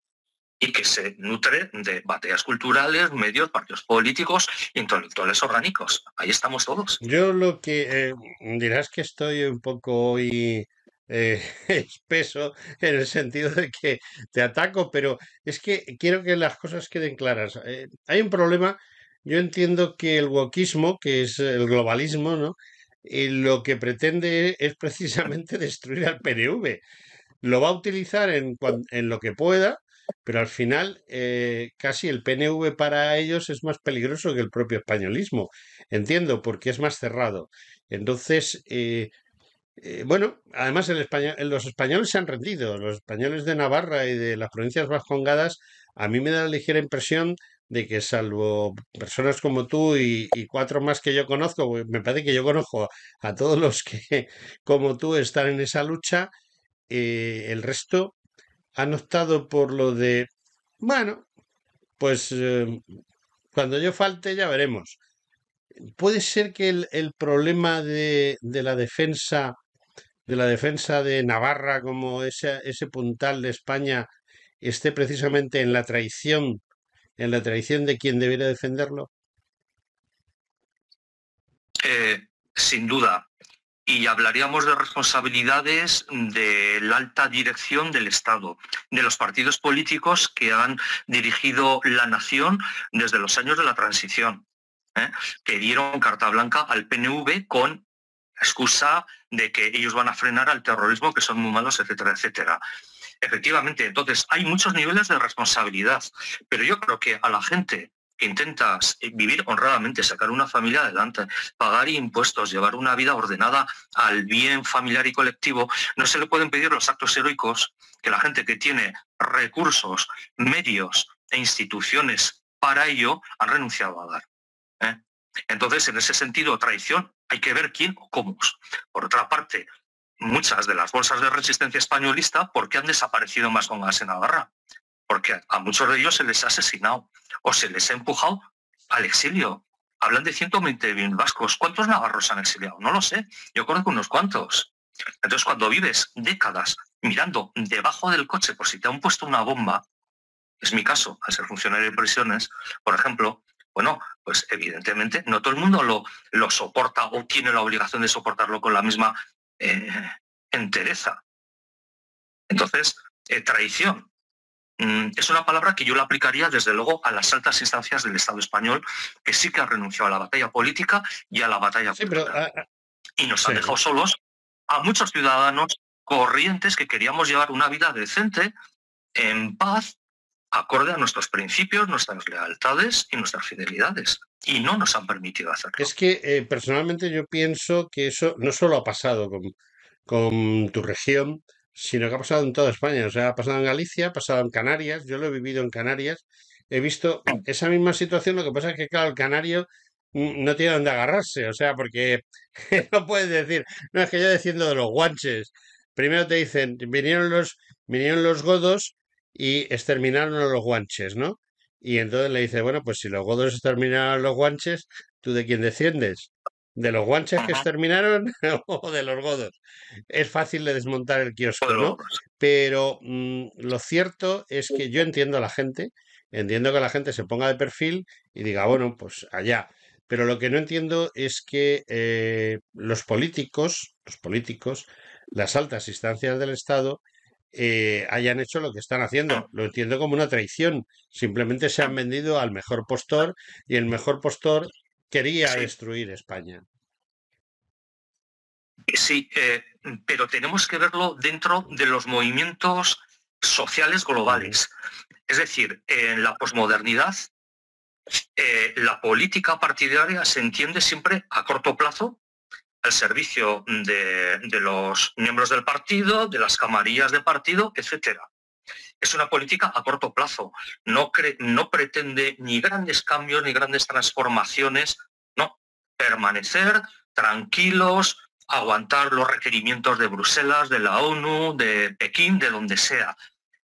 y que se nutre de batallas culturales, medios, partidos políticos, intelectuales orgánicos. Ahí estamos todos. Yo lo que dirás que estoy un poco hoy espeso en el sentido de que te ataco, pero es que quiero que las cosas queden claras. Hay un problema. Yo entiendo que el wokismo, que es el globalismo, ¿no? Lo que pretende es precisamente destruir al PNV. Lo va a utilizar en lo que pueda, pero al final casi el PNV para ellos es más peligroso que el propio españolismo. Entiendo, porque es más cerrado. Entonces, bueno, además los españoles se han rendido. Los españoles de Navarra y de las provincias vascongadas, a mí me da la ligera impresión de que salvo personas como tú y cuatro más que yo conozco, pues me parece que yo conozco a todos los que como tú están en esa lucha, el resto han optado por lo de, bueno, pues cuando yo falte ya veremos. Puede ser que el problema de la defensa de Navarra como ese puntal de España esté precisamente en la traición de quien debería defenderlo. Sin duda. Y hablaríamos de responsabilidades de la alta dirección del Estado, de los partidos políticos que han dirigido la nación desde los años de la transición, que dieron carta blanca al PNV con excusa de que ellos van a frenar al terrorismo, que son muy malos, etcétera, etcétera. Efectivamente, entonces hay muchos niveles de responsabilidad, pero yo creo que a la gente que intentas vivir honradamente, sacar una familia adelante, pagar impuestos, llevar una vida ordenada al bien familiar y colectivo, no se le pueden pedir los actos heroicos que la gente que tiene recursos, medios e instituciones para ello han renunciado a dar, ¿eh? Entonces, en ese sentido, traición, hay que ver quién o cómo. Por otra parte, muchas de las bolsas de resistencia españolista, ¿por qué han desaparecido más con gas en Navarra? Porque a muchos de ellos se les ha asesinado o se les ha empujado al exilio. Hablan de 120.000 vascos. ¿Cuántos navarros han exiliado? No lo sé. Yo conozco unos cuantos. Entonces, cuando vives décadas mirando debajo del coche por si te han puesto una bomba, es mi caso, al ser funcionario de prisiones, por ejemplo, bueno, pues evidentemente no todo el mundo lo soporta o tiene la obligación de soportarlo con la misma entereza. Entonces, traición. Es una palabra que yo la aplicaría desde luego a las altas instancias del Estado español, que sí que ha renunciado a la batalla política y a la batalla cultural. Y nos han dejado solos a muchos ciudadanos corrientes que queríamos llevar una vida decente, en paz, acorde a nuestros principios, nuestras lealtades y nuestras fidelidades. Y no nos han permitido hacerlo. Es que personalmente yo pienso que eso no solo ha pasado con tu región, sino que ha pasado en toda España. O sea, ha pasado en Galicia, ha pasado en Canarias. Yo lo he vivido en Canarias. He visto esa misma situación. Lo que pasa es que, claro, el canario no tiene dónde agarrarse. O sea, porque no puedes decir, no, es que yo defiendo de los guanches. Primero te dicen, vinieron los godos y exterminaron a los guanches, ¿no? Y entonces le dice, bueno, pues si los godos exterminaron a los guanches, ¿tú de quién desciendes? ¿De los guanches que Ujú. exterminaron o de los godos? Es fácil de desmontar el O de kiosco, ¿no? los dos. Pero lo cierto es que yo entiendo a la gente, entiendo que la gente se ponga de perfil y diga, bueno, pues allá. Pero lo que no entiendo es que los políticos, las altas instancias del Estado, hayan hecho lo que están haciendo. Lo entiendo como una traición. Simplemente se han vendido al mejor postor y el mejor postor quería Sí, destruir España. sí, pero tenemos que verlo dentro de los movimientos sociales Ujú. globales. Es decir, en la posmodernidad, la política partidaria se entiende siempre a corto plazo al servicio de los miembros del partido, de las camarillas de partido, etcétera. Es una política a corto plazo. No pretende ni grandes cambios ni grandes transformaciones. No, permanecer tranquilos, aguantar los requerimientos de Bruselas, de la ONU, de Pekín, de donde sea.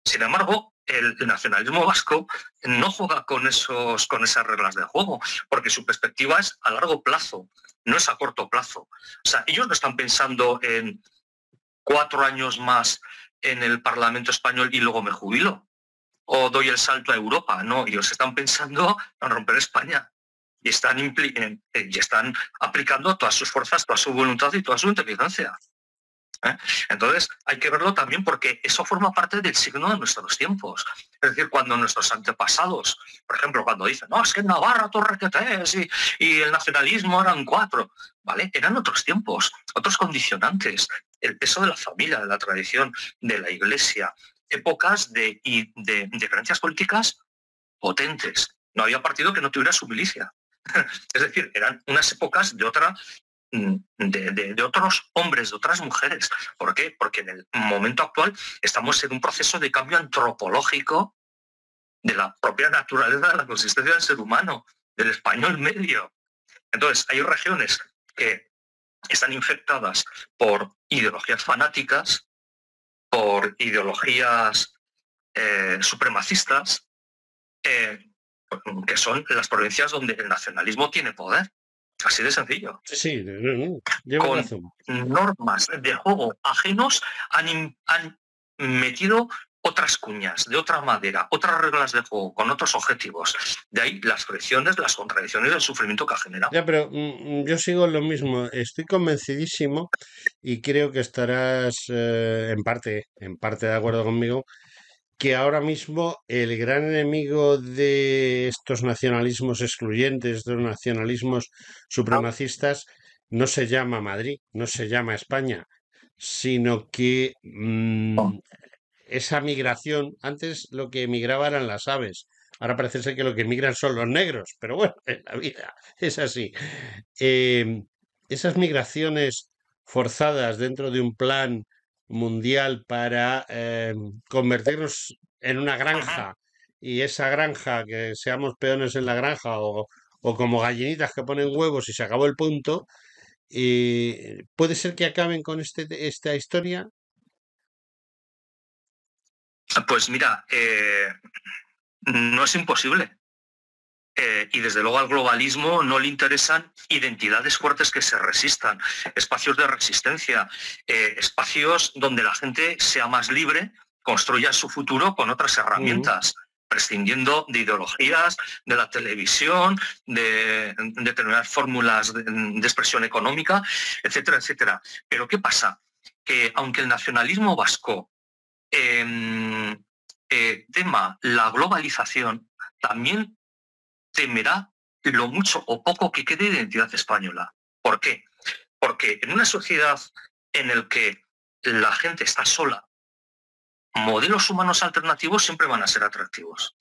Sin embargo, el nacionalismo vasco no juega con esas reglas de juego, porque su perspectiva es a largo plazo, no es a corto plazo. O sea, ellos no están pensando en 4 años más en el Parlamento español y luego me jubilo, o doy el salto a Europa. No, ellos están pensando en romper España y están aplicando todas sus fuerzas, toda su voluntad y toda su inteligencia. Entonces hay que verlo también porque eso forma parte del signo de nuestros tiempos. Es decir, cuando nuestros antepasados, por ejemplo, cuando dicen, no, es que en Navarra Torrequetés y el nacionalismo eran 4, ¿vale? Eran otros tiempos, otros condicionantes, el peso de la familia, de la tradición, de la iglesia, épocas de creencias políticas potentes. No había partido que no tuviera su milicia. Es decir, eran unas épocas de otros hombres, de otras mujeres. ¿Por qué? Porque en el momento actual estamos en un proceso de cambio antropológico de la propia naturaleza de la consistencia del ser humano, del español medio. Entonces, hay regiones que están infectadas por ideologías fanáticas, por ideologías supremacistas, eh, que son las provincias donde el nacionalismo tiene poder. Así de sencillo. Sí, sí, lleva Con razón. normas de juego ajenos han metido otras cuñas, de otra madera, otras reglas de juego, con otros objetivos. De ahí las fricciones, las contradicciones y el sufrimiento que ha generado. Ya, pero yo sigo en lo mismo. Estoy convencidísimo y creo que estarás en parte de acuerdo conmigo, que ahora mismo el gran enemigo de estos nacionalismos excluyentes, estos nacionalismos supremacistas, no se llama Madrid, no se llama España, sino que esa migración, antes lo que emigraba eran las aves, ahora parece ser que lo que emigran son los negros, pero bueno, en la vida es así. Eh, esas migraciones forzadas dentro de un plan mundial para convertirnos en una granja y esa granja, que seamos peones en la granja o como gallinitas que ponen huevos y se acabó el punto, puede ser que acaben con esta historia. Pues mira, no es imposible. Y desde luego al globalismo no le interesan identidades fuertes que se resistan, espacios de resistencia, espacios donde la gente sea más libre, construya su futuro con otras Mm, herramientas, prescindiendo de ideologías, de la televisión, de determinadas fórmulas de expresión económica, etcétera, etcétera. Pero ¿qué pasa? Que aunque el nacionalismo vasco tema la globalización, también temerá lo mucho o poco que quede de identidad española. ¿Por qué? Porque en una sociedad en la que la gente está sola, modelos humanos alternativos siempre van a ser atractivos.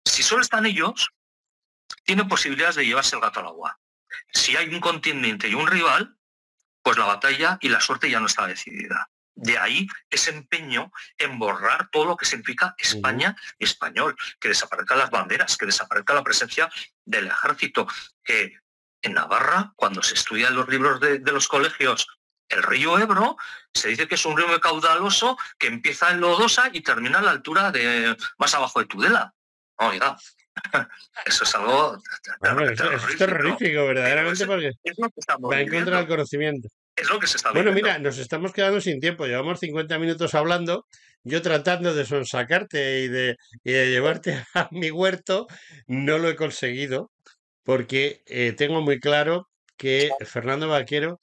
Si solo están ellos, tienen posibilidades de llevarse el gato al agua. Si hay un contendiente y un rival, pues la batalla y la suerte ya no está decidida. De ahí ese empeño en borrar todo lo que significa ujú. España y español, que desaparezcan las banderas, que desaparezca la presencia del ejército, que en Navarra, cuando se estudia en los libros de los colegios, el río Ebro se dice que es un río muy caudaloso que empieza en Lodosa y termina a la altura de más abajo de Tudela. Oiga, Eso es algo Vamos, eso es terrorífico, pero verdaderamente, porque es lo que estamos va en contra del viviendo. conocimiento. Es lo que se está Bueno, mira, viviendo. nos estamos quedando sin tiempo. Llevamos 50 minutos hablando. Yo tratando de sonsacarte y de llevarte a mi huerto, no lo he conseguido, porque tengo muy claro que Fernando Vaquero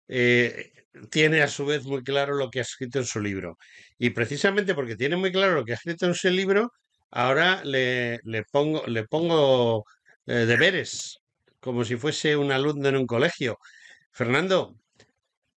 eh, tiene a su vez muy claro lo que ha escrito en su libro. Y precisamente porque tiene muy claro lo que ha escrito en su libro, ahora le pongo deberes, como si fuese un alumno en un colegio. Fernando,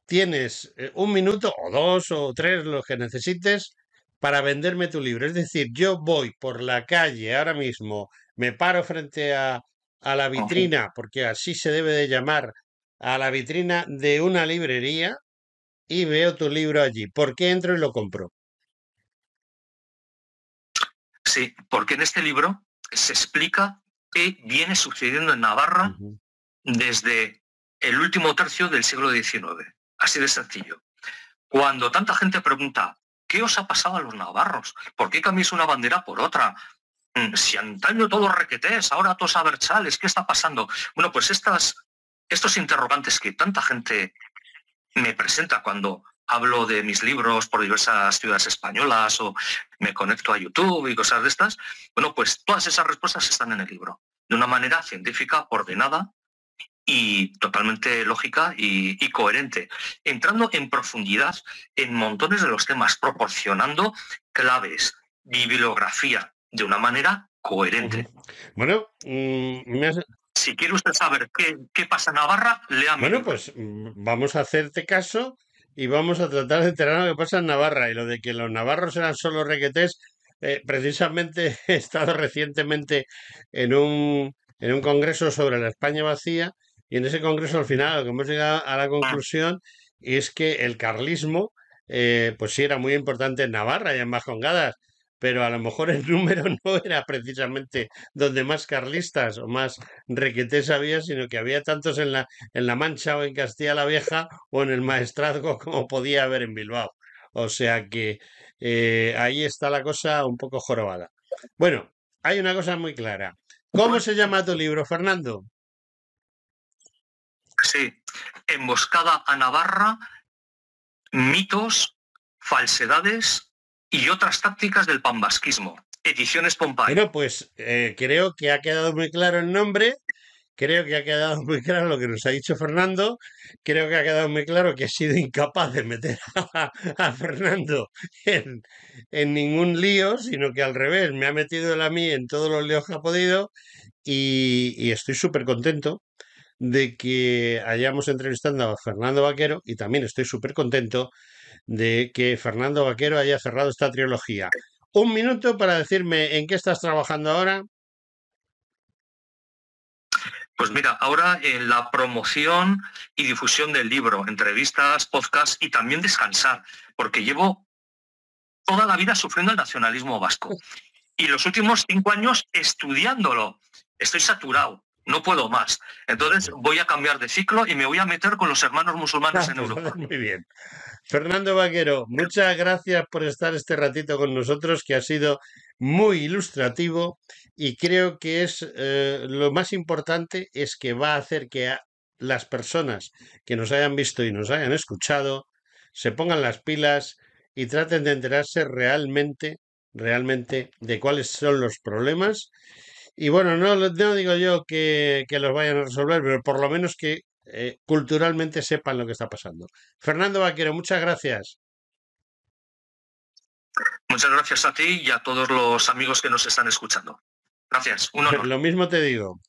tienes un minuto o dos o tres, lo que necesites, para venderme tu libro. Es decir, yo voy por la calle ahora mismo, me paro frente a la Ujú. vitrina, porque así se debe de llamar, a la vitrina de una librería y veo tu libro allí. ¿Por qué entro y lo compro? Sí, porque en este libro se explica qué viene sucediendo en Navarra Ujú. desde el último tercio del siglo XIX. Así de sencillo. Cuando tanta gente pregunta, ¿qué os ha pasado a los navarros? ¿Por qué cambiáis una bandera por otra? Si antaño todos requetés, ahora todos abertzales, ¿qué está pasando? Bueno, pues estos interrogantes que tanta gente me presenta cuando hablo de mis libros por diversas ciudades españolas o me conecto a YouTube y cosas de estas, bueno, pues todas esas respuestas están en el libro, de una manera científica, ordenada y totalmente lógica y coherente, entrando en profundidad en montones de los temas, proporcionando claves, bibliografía, de una manera Ujú. coherente. Bueno, Si quiere usted saber qué pasa en Navarra, lea mi bueno, libro. pues vamos a hacerte caso y vamos a tratar de enterar lo que pasa en Navarra. Y lo de que los navarros eran solo requetés, precisamente he estado recientemente en un congreso sobre la España vacía y en ese congreso al final lo que hemos llegado a la Mm. conclusión es que el carlismo, pues sí era muy importante en Navarra y en Bajongadas, pero a lo mejor el número no era precisamente donde más carlistas o más requetés había, sino que había tantos en la Mancha o en Castilla la Vieja o en el Maestrazgo como podía haber en Bilbao. O sea que ahí está la cosa un poco jorobada. Bueno, hay una cosa muy clara. ¿Cómo se llama tu libro, Fernando? Sí, emboscada a Navarra, mitos, falsedades y otras tácticas del pambasquismo. Ediciones Pompey. Bueno, pues creo que ha quedado muy claro el nombre. Creo que ha quedado muy claro lo que nos ha dicho Fernando. Creo que ha quedado muy claro que he sido incapaz de meter a Fernando en ningún lío, sino que al revés, me ha metido él a mí en todos los líos que ha podido y estoy súper contento de que hayamos entrevistado a Fernando Vaquero y también estoy súper contento de que Fernando Vaquero haya cerrado esta trilogía. Un minuto para decirme en qué estás trabajando ahora. Pues mira, ahora en la promoción y difusión del libro, entrevistas, podcasts y también descansar, porque llevo toda la vida sufriendo el nacionalismo vasco y los últimos 5 años estudiándolo. Estoy saturado, no puedo más. Entonces voy a cambiar de ciclo y me voy a meter con los hermanos musulmanes en Pues haces Europa. muy bien. Fernando Vaquero, muchas gracias por estar este ratito con nosotros, que ha sido muy ilustrativo y creo que es lo más importante es que va a hacer que las personas que nos hayan visto y nos hayan escuchado se pongan las pilas y traten de enterarse realmente de cuáles son los problemas. Y bueno, no digo yo que los vayan a resolver, pero por lo menos que culturalmente sepan lo que está pasando. Fernando Vaquero, muchas gracias. Muchas gracias a ti y a todos los amigos que nos están escuchando. Gracias, un honor. Lo mismo te digo.